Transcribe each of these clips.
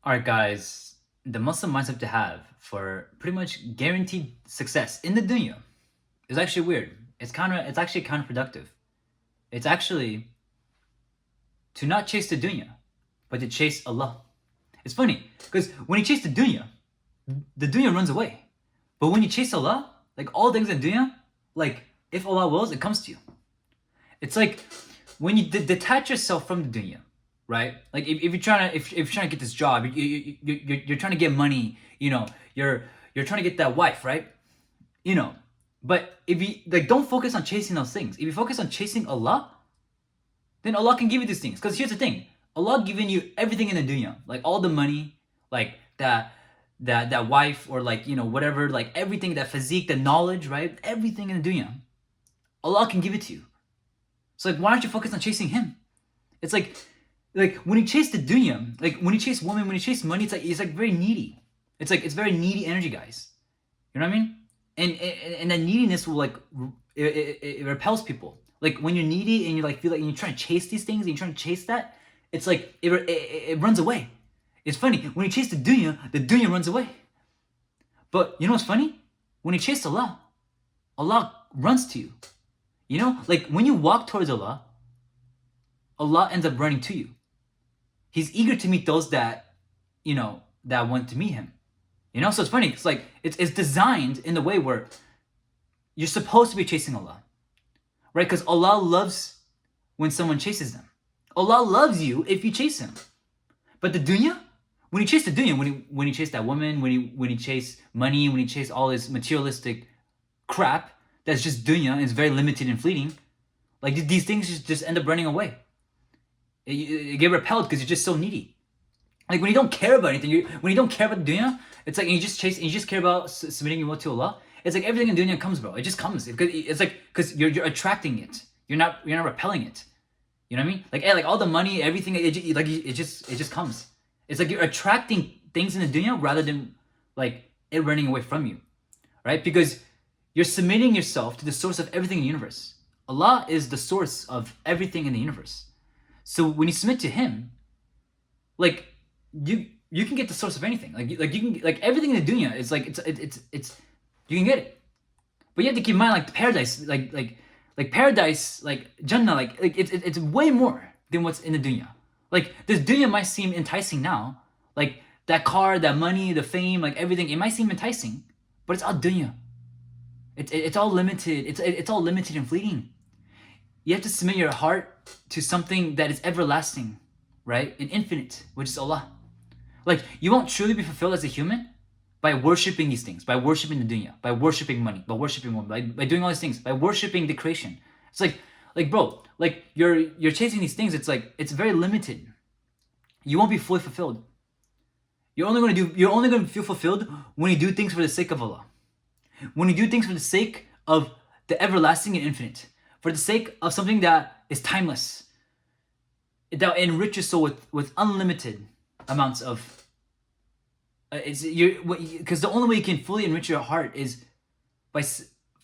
All right, guys, the Muslim mindset to have for pretty much guaranteed success in the dunya is actually weird. It's actually counterproductive. It's actually to not chase the dunya, but to chase Allah. It's funny because when you chase the dunya runs away. But when you chase Allah, like all things in dunya, like if Allah wills, it comes to you. It's like when you detach yourself from the dunya, right? Like if you're trying to if you're trying to get this job, you're trying to get money, you're trying to get that wife, right? You know, but if you like, don't focus on chasing those things. If you focus on chasing Allah, then Allah can give you these things. Because here's the thing: Allah giving you everything in the dunya, like all the money, like that wife, or like whatever, like everything, that physique, the knowledge, right? Everything in the dunya, Allah can give it to you. So like, why aren't you focused on chasing Him? It's like when you chase the dunya, like when you chase women, when you chase money, it's like very needy. It's very needy energy, guys. You know what I mean? And that neediness will like it repels people. Like when you're needy and you like feel like you're trying to chase these things and you're trying to chase that, it's like it runs away. It's funny when you chase the dunya runs away. But you know what's funny? When you chase Allah, Allah runs to you. You know, like when you walk towards Allah, Allah ends up running to you. He's eager to meet those that want to meet Him. You know, so it's funny. It's like it's designed in the way where you're supposed to be chasing Allah, right? Because Allah loves when someone chases them. Allah loves you if you chase Him. But the dunya, when you chase the dunya, when you chase that woman, when you chase money, when you chase all this materialistic crap that's just dunya and it's very limited and fleeting, like these things just end up running away. You get repelled because you're just so needy. Like when you don't care about anything, when you don't care about the dunya, it's like, and you just care about submitting your will to Allah. It's like everything in dunya comes, bro. It just comes. It's like because you're attracting it. You're not repelling it. You know what I mean? Like all the money, everything. It just comes. It's like you're attracting things in the dunya rather than like it running away from you, right? Because you're submitting yourself to the source of everything in the universe. Allah is the source of everything in the universe. So when you submit to Him, like you can get the source of anything. Like you can, like everything in the dunya is like it's you can get it. But you have to keep in mind, like paradise, like paradise, like Jannah, like it's way more than what's in the dunya. Like this dunya might seem enticing now, like that car, that money, the fame, like everything. It might seem enticing, but it's all dunya. It's all limited. It's all limited and fleeting. You have to submit your heart to something that is everlasting, right? And infinite, which is Allah. Like you won't truly be fulfilled as a human by worshiping these things, by worshiping the dunya, by worshiping money, by worshiping women, by doing all these things, by worshiping the creation. It's like bro, like you're chasing these things. It's like it's very limited. You won't be fully fulfilled. You're only going to feel fulfilled when you do things for the sake of Allah. When you do things for the sake of the everlasting and infinite, for the sake of something that is timeless, that enriches soul with unlimited amounts of. Because the only way you can fully enrich your heart is by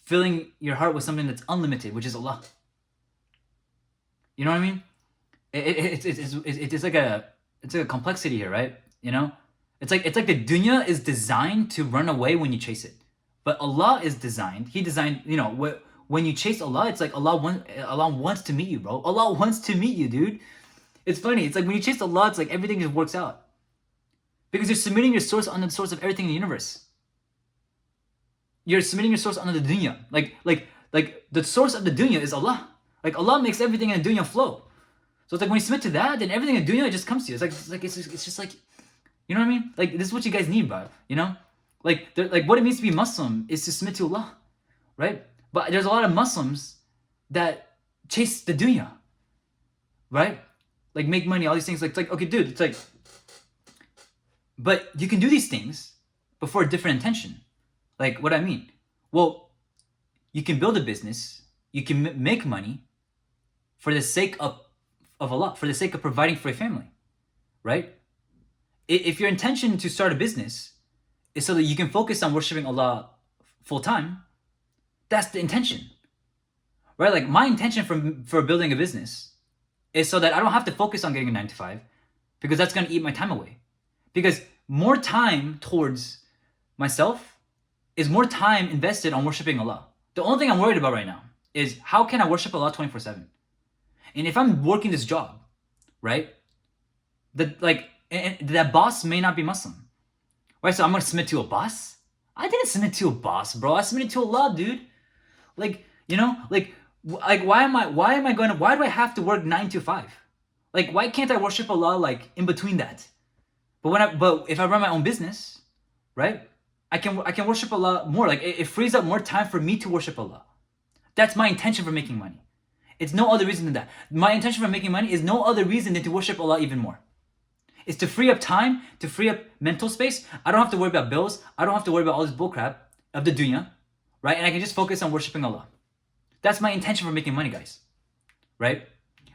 filling your heart with something that's unlimited, which is Allah. You know what I mean? It's like a complexity here, right? You know, it's like the dunya is designed to run away when you chase it. But Allah is designed. He designed, when you chase Allah, it's like Allah wants to meet you, bro. Allah wants to meet you, dude. It's funny. It's like when you chase Allah, it's like everything just works out. Because you're submitting your source under the source of everything in the universe. You're submitting your source under the dunya. Like the source of the dunya is Allah. Like Allah makes everything in the dunya flow. So it's like when you submit to that, then everything in the dunya just comes to you. It's just like, you know what I mean? Like this is what you guys need, bro. You know? Like what it means to be Muslim is to submit to Allah, right? But there's a lot of Muslims that chase the dunya, right? Like make money, all these things. Like okay, dude, it's like, but you can do these things, but for a different intention. Like what I mean? Well, you can build a business, you can make money for the sake of Allah, for the sake of providing for a family, right? If your intention to start a business is so that you can focus on worshiping Allah full time, that's the intention, right? Like my intention for building a business is so that I don't have to focus on getting a 9 to 5, because that's going to eat my time away. Because more time towards myself is more time invested on worshiping Allah. The only thing I'm worried about right now is how can I worship Allah 24/7? And if I'm working this job, right? That boss may not be Muslim. Right? So I'm gonna submit to a boss? I didn't submit to a boss, bro. I submitted to Allah, dude. Like, you know, why do I have to work 9 to 5? Like, why can't I worship Allah like in between that? But if I run my own business, right? I can worship Allah more. Like it frees up more time for me to worship Allah. That's my intention for making money. It's no other reason than that. My intention for making money is no other reason than to worship Allah even more. It's to free up time, to free up mental space. I don't have to worry about bills. I don't have to worry about all this bullcrap of the dunya, right? And I can just focus on worshiping Allah. That's my intention for making money, guys, right?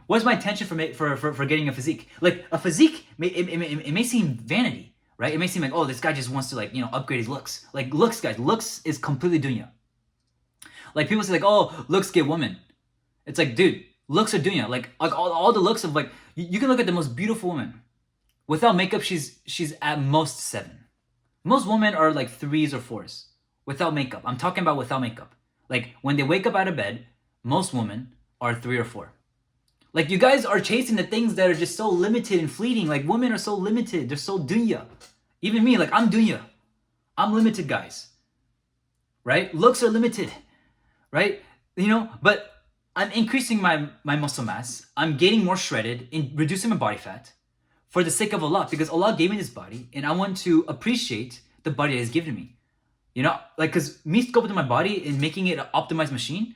What's my intention for getting a physique? Like a physique, it may seem vanity, right? It may seem like, oh, this guy just wants to like, you know, upgrade his looks. Like looks, guys, looks is completely dunya. Like people say like, oh, looks get women. It's like, dude, looks are dunya. Like all the looks of like, you can look at the most beautiful woman. Without makeup, she's at most 7. Most women are like 3s or 4s. Without makeup. I'm talking about without makeup. Like when they wake up out of bed, most women are 3 or 4. Like you guys are chasing the things that are just so limited and fleeting. Like women are so limited. They're so dunya. Even me, like I'm dunya. I'm limited, guys. Right? Looks are limited. Right? You know, but I'm increasing my muscle mass. I'm getting more shredded, in reducing my body fat for the sake of Allah, because Allah gave me this body and I want to appreciate the body that He's given me. You know, like, because me sculpting my body and making it an optimized machine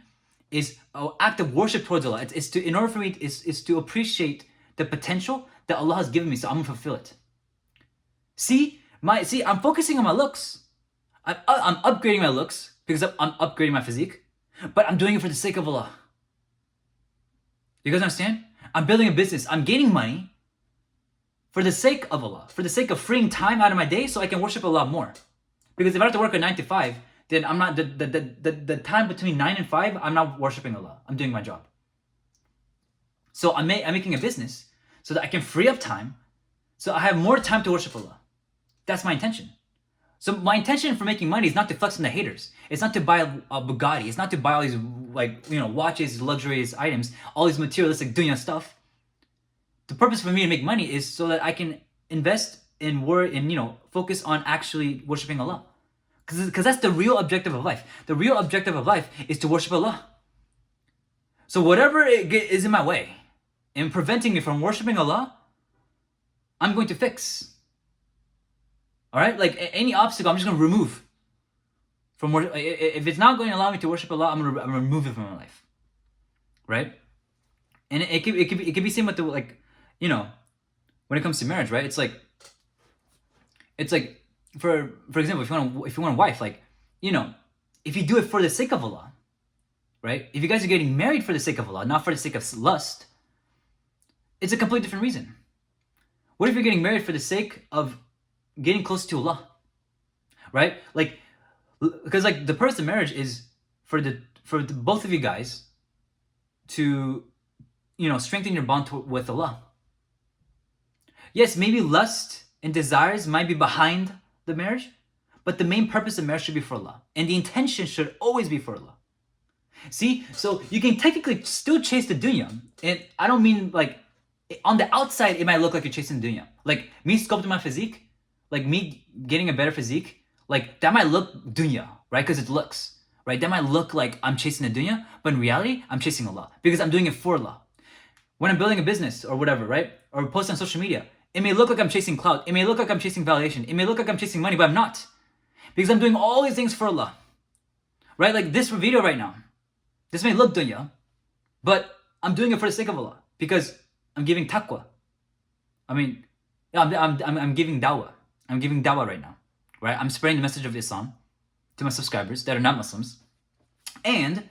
is an act of worship towards Allah. It's to, in order for me, is to appreciate the potential that Allah has given me, so I'm gonna fulfill it. See, I'm focusing on my looks. I'm upgrading my looks because I'm upgrading my physique, but I'm doing it for the sake of Allah. You guys understand? I'm building a business. I'm gaining money for the sake of Allah, for the sake of freeing time out of my day so I can worship Allah more. Because if I have to work at 9 to 5, then I'm not, the time between 9 and 5, I'm not worshiping Allah. I'm doing my job. So I'm making a business so that I can free up time so I have more time to worship Allah. That's my intention. So my intention for making money is not to flex on the haters. It's not to buy a Bugatti. It's not to buy all these, like, you know, watches, luxurious items, all these materialistic dunya stuff. The purpose for me to make money is so that I can invest in you know, focus on actually worshiping Allah. Because that's the real objective of life. The real objective of life is to worship Allah. So whatever is in my way and preventing me from worshiping Allah, I'm going to fix. All right? Like any obstacle, I'm just going to remove. If it's not going to allow me to worship Allah, I'm going to remove it from my life. Right? And it could be same with the, like, you know, when it comes to marriage, right? It's like for example, if you want a wife, like, you know, if you do it for the sake of Allah, right? If you guys are getting married for the sake of Allah, not for the sake of lust, it's a completely different reason. What if you're getting married for the sake of getting close to Allah, right? Like, because like the purpose of marriage is for both of you guys to, you know, strengthen your bond with Allah. Yes, maybe lust and desires might be behind the marriage, but the main purpose of marriage should be for Allah. And the intention should always be for Allah. See, so you can technically still chase the dunya. And I don't mean like, on the outside, it might look like you're chasing the dunya. Like me sculpting my physique, like me getting a better physique, like that might look dunya, right? Because it looks, right? That might look like I'm chasing the dunya, but in reality, I'm chasing Allah because I'm doing it for Allah. When I'm building a business or whatever, right? Or posting on social media, it may look like I'm chasing clout. It may look like I'm chasing validation. It may look like I'm chasing money, but I'm not. Because I'm doing all these things for Allah. Right? Like this video right now. This may look dunya, but I'm doing it for the sake of Allah. Because I'm giving taqwa. I mean, I'm giving dawah. I'm giving dawah right now. Right? I'm spreading the message of Islam to my subscribers that are not Muslims. And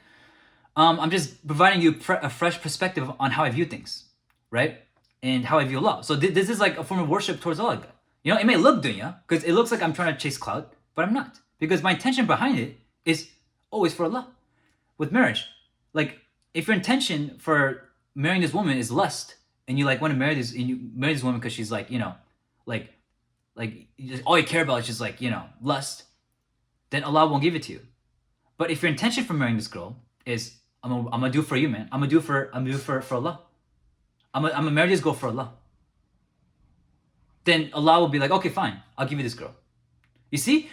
I'm just providing you a fresh perspective on how I view things. Right? And how I view Allah. So this is like a form of worship towards Allah. You know, it may look dunya, because it looks like I'm trying to chase clout, but I'm not. Because my intention behind it is always for Allah. With marriage, like, if your intention for marrying this woman is lust, and you like want to marry this woman because she's like, you know, like like all you care about is just like, lust, then Allah won't give it to you. But if your intention for marrying this girl is, I'm gonna do it for you, man. I'm gonna do it for Allah. I'm gonna marry this girl for Allah. Then Allah will be like, okay, fine, I'll give you this girl. You see,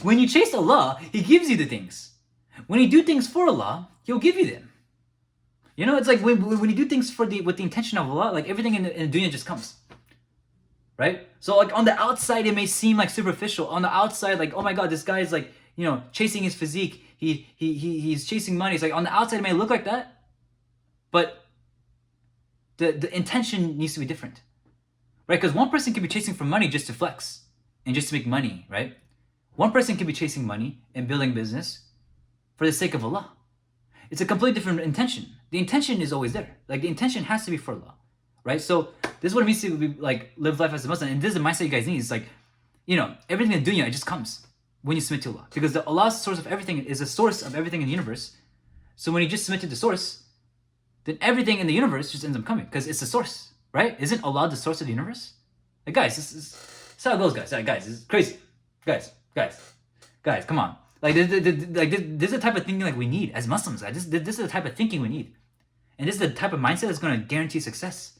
when you chase Allah, He gives you the things. When you do things for Allah, He'll give you them. It's like when you do things with the intention of Allah, like everything in the dunya just comes. Right? So like on the outside, it may seem like superficial. On the outside, like, oh my God, this guy is like, chasing his physique. He's chasing money. It's like on the outside, it may look like that, but the intention needs to be different, right? Because one person could be chasing for money just to flex and just to make money, right? One person could be chasing money and building business for the sake of Allah. It's a completely different intention. The intention is always there. Like the intention has to be for Allah, right? So this is what it means to be, like, live life as a Muslim. And this is the mindset you guys need. It's like, everything in the dunya, it just comes when you submit to Allah. Because Allah's source of everything is the source of everything in the universe. So when you just submit to the source, then everything in the universe just ends up coming because it's the source, right? Isn't Allah the source of the universe? Like, guys, this is how it goes, guys. Like, guys, this is crazy. Guys, come on. Like, this is the type of thinking like we need as Muslims. This is the type of thinking we need. And this is the type of mindset that's going to guarantee success.